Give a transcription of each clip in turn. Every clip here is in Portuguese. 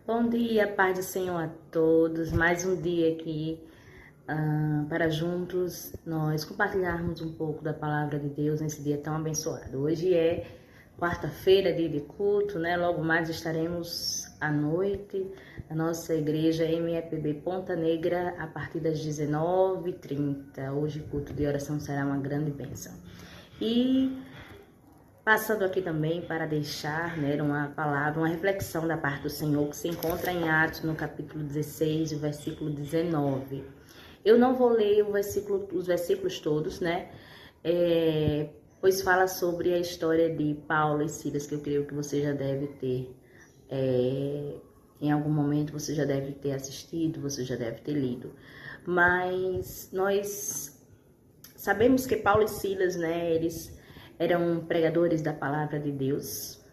Bom dia, paz do Senhor a todos. Mais um dia aqui para juntos nós compartilharmos um pouco da palavra de Deus nesse dia tão abençoado. Hoje é quarta-feira, dia de culto, né? Logo mais estaremos à noite na nossa igreja MEPB Ponta Negra a partir das 19h30. Hoje o culto de oração será uma grande bênção. E passando aqui também para deixar uma palavra, uma reflexão da parte do Senhor que se encontra em Atos, no capítulo 16, o versículo 19. Eu não vou ler os versículos todos, né? Pois fala sobre a história de Paulo e Silas, que eu creio que você já deve ter, em algum momento você já deve ter assistido, você já deve ter lido. Mas nós sabemos que Paulo e Silas, né, eles eram pregadores da palavra de Deus.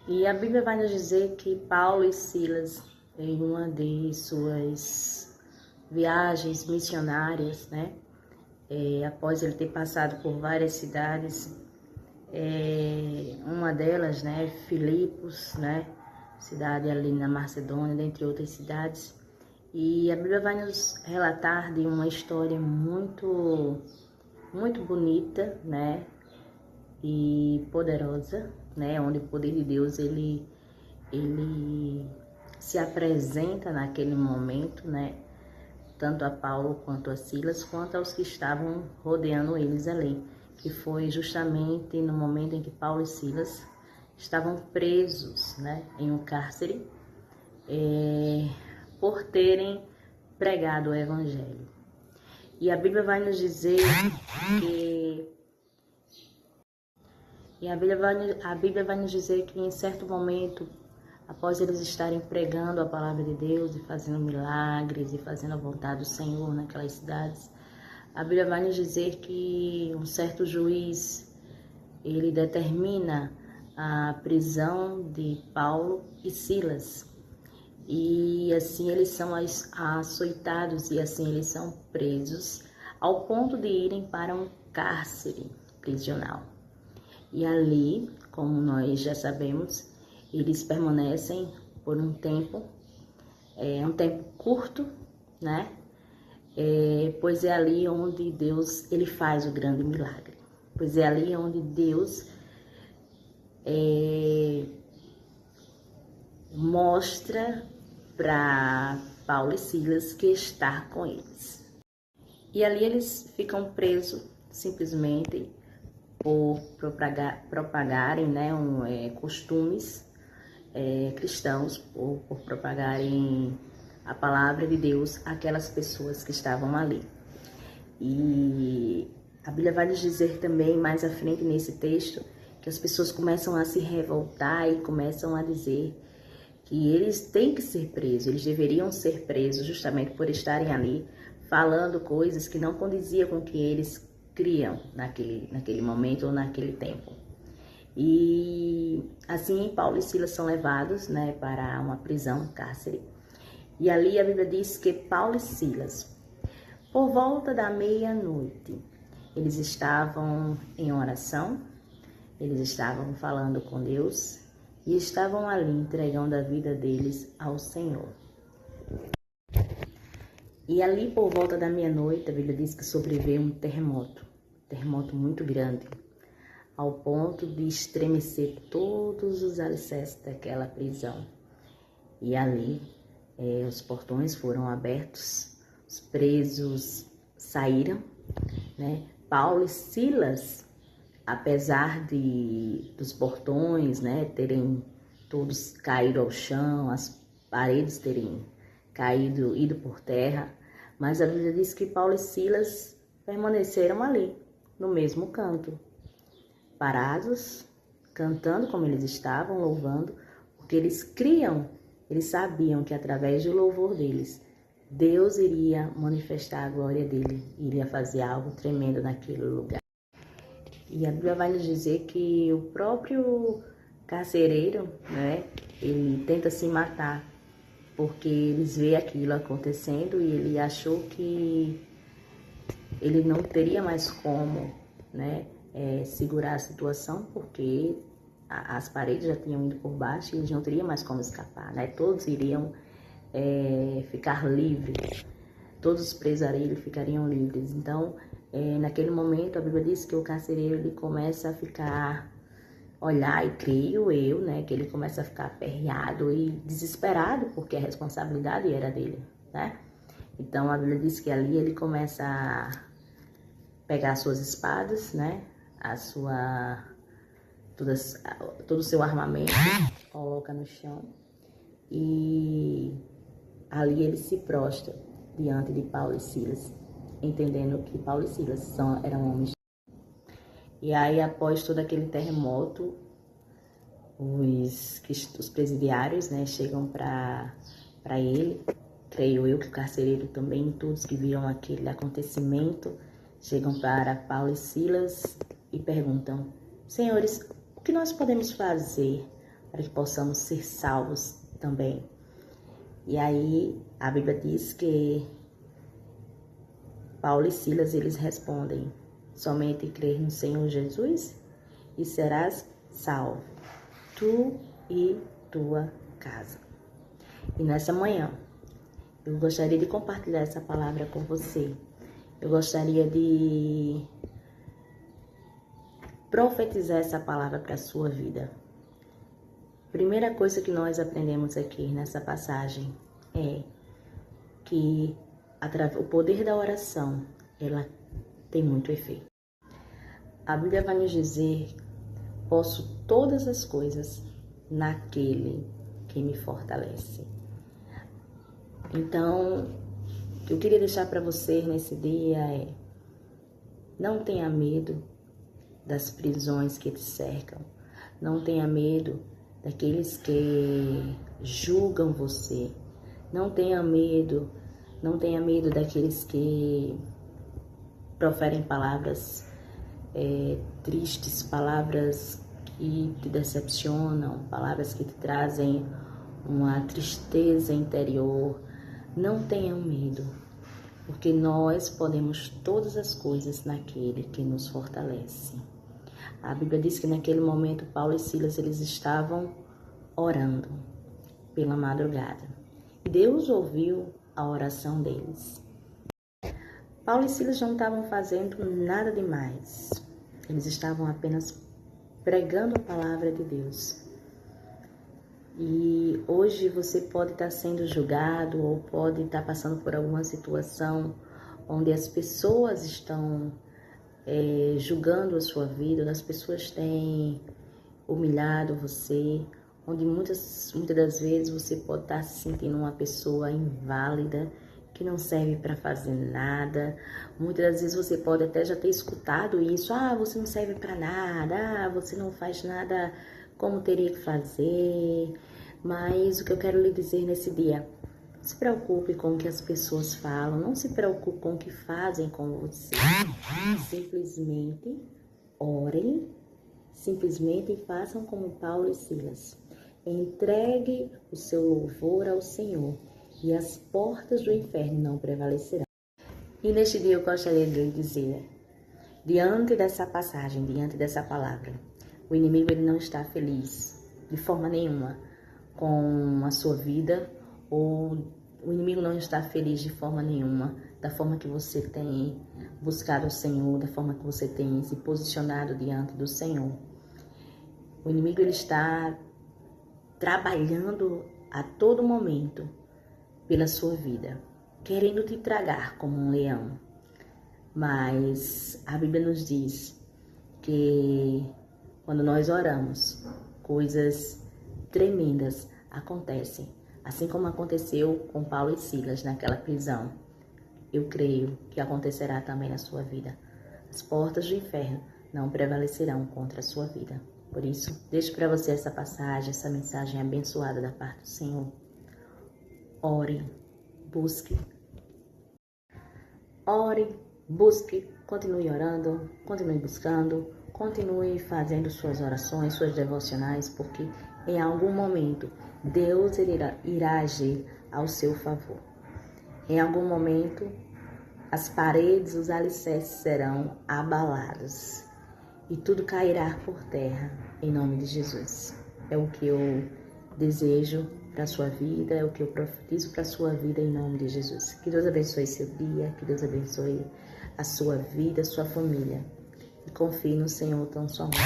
E a Bíblia vai nos dizer que Paulo e Silas, em uma de suas viagens missionárias, né, após ele ter passado por várias cidades, uma delas, né, Filipos, né, cidade ali na Macedônia, dentre outras cidades. E a Bíblia vai nos relatar de uma história muito bonita, né, e poderosa, né, onde o poder de Deus ele se apresenta naquele momento, né, tanto a Paulo quanto a Silas, quanto aos que estavam rodeando eles ali, que foi justamente no momento em que Paulo e Silas estavam presos, né, em um cárcere, por terem pregado o Evangelho. E a Bíblia vai nos dizer que a Bíblia vai nos dizer que em certo momento, após eles estarem pregando a palavra de Deus e fazendo milagres e fazendo a vontade do Senhor naquelas cidades, a Bíblia vai nos dizer que um certo juiz, ele determina a prisão de Paulo e Silas. E assim eles são açoitados e assim eles são presos ao ponto de irem para um cárcere prisional. E ali, como nós já sabemos, eles permanecem por um tempo curto, né? Pois é ali onde Deus ele faz o grande milagre. Pois é ali onde Deus mostra para Paulo e Silas que está com eles. E ali eles ficam presos simplesmente por propagarem, né, costumes cristãos, por propagarem a palavra de Deus àquelas pessoas que estavam ali. E a Bíblia vai nos dizer também, mais à frente nesse texto, que as pessoas começam a se revoltar e começam a dizer que eles têm que ser presos, eles deveriam ser presos justamente por estarem ali falando coisas que não condiziam com o que eles criam naquele momento ou naquele tempo. E assim Paulo e Silas são levados, né, para uma prisão, um cárcere. E ali a Bíblia diz que Paulo e Silas, por volta da meia-noite, eles estavam em oração, eles estavam falando com Deus e estavam ali entregando a vida deles ao Senhor. E ali por volta da meia-noite, a Bíblia diz que sobreveio um terremoto muito grande, ao ponto de estremecer todos os alicerces daquela prisão. E ali os portões foram abertos, os presos saíram, né? Paulo e Silas, apesar dos portões, né, terem todos caído ao chão, as paredes terem caído, ido por terra, mas a Bíblia diz que Paulo e Silas permaneceram ali, no mesmo canto, parados, cantando como eles estavam, louvando, porque eles criam, eles sabiam que através do louvor deles, Deus iria manifestar a glória dele, iria fazer algo tremendo naquele lugar. E a Bíblia vai nos dizer que o próprio carcereiro, né, ele tenta se matar, porque eles veem aquilo acontecendo e ele achou que ele não teria mais como, né, segurar a situação, porque as paredes já tinham ido por baixo e eles não teriam mais como escapar, né? Todos iriam ficar livres, todos os presos a ele ficariam livres. Então, naquele momento, a Bíblia diz que o carcereiro ele começa a ficar, olhar, e creio eu, né, que ele começa a ficar aperreado e desesperado, porque a responsabilidade era dele, né? Então, a Bíblia diz que ali ele começa a pegar as suas espadas, né, todo o seu armamento, coloca no chão e ali ele se prostra diante de Paulo e Silas, entendendo que Paulo e Silas eram homens. E aí, após todo aquele terremoto, os presidiários, né, chegam para ele, creio eu que o carcereiro também, todos que viram aquele acontecimento, chegam para Paulo e Silas e perguntam: senhores, o que nós podemos fazer para que possamos ser salvos também? E aí a Bíblia diz que Paulo e Silas, eles respondem: somente crer no Senhor Jesus e serás salvo, tu e tua casa. E nessa manhã, eu gostaria de compartilhar essa palavra com você. Eu gostaria de profetizar essa palavra para a sua vida. Primeira coisa que nós aprendemos aqui nessa passagem é que o poder da oração, ela tem muito efeito. A Bíblia vai nos dizer: posso todas as coisas naquele que me fortalece. Então, o que eu queria deixar para você nesse dia é: não tenha medo das prisões que te cercam. Não tenha medo daqueles que julgam você. Não tenha medo daqueles que proferem palavras tristes, palavras que te decepcionam, palavras que te trazem uma tristeza interior. Não tenham medo, porque nós podemos todas as coisas naquele que nos fortalece. A Bíblia diz que naquele momento Paulo e Silas, eles estavam orando pela madrugada. Deus ouviu a oração deles. Paulo e Silas não estavam fazendo nada demais. Eles estavam apenas pregando a palavra de Deus. E hoje você pode estar sendo julgado ou pode estar passando por alguma situação onde as pessoas estão julgando a sua vida, onde as pessoas têm humilhado você, onde muitas das vezes você pode estar se sentindo uma pessoa inválida, que não serve para fazer nada. Muitas das vezes você pode até já ter escutado isso: você não serve para nada, você não faz nada como teria que fazer. Mas o que eu quero lhe dizer nesse dia: não se preocupe com o que as pessoas falam, não se preocupe com o que fazem com você. Simplesmente orem, simplesmente façam como Paulo e Silas. Entregue o seu louvor ao Senhor e as portas do inferno não prevalecerão. E neste dia eu gostaria de lhe dizer, diante dessa passagem, diante dessa palavra, o inimigo ele não está feliz de forma nenhuma com a sua vida, ou o inimigo não está feliz de forma nenhuma da forma que você tem buscado o Senhor, da forma que você tem se posicionado diante do Senhor. O inimigo ele está trabalhando a todo momento pela sua vida, querendo te tragar como um leão. Mas a Bíblia nos diz que quando nós oramos, coisas tremendas acontecem, assim como aconteceu com Paulo e Silas naquela prisão. Eu creio que acontecerá também na sua vida. As portas do inferno não prevalecerão contra a sua vida. Por isso, deixo para você essa passagem, essa mensagem abençoada da parte do Senhor. Ore, busque. Ore, busque, continue orando, continue buscando, continue fazendo suas orações, suas devocionais, porque em algum momento Deus irá agir ao seu favor. Em algum momento as paredes, os alicerces serão abalados e tudo cairá por terra, em nome de Jesus. É o que eu desejo para a sua vida, é o que eu profetizo para a sua vida, em nome de Jesus. Que Deus abençoe seu dia, que Deus abençoe a sua vida, a sua família. E confie no Senhor tão somente.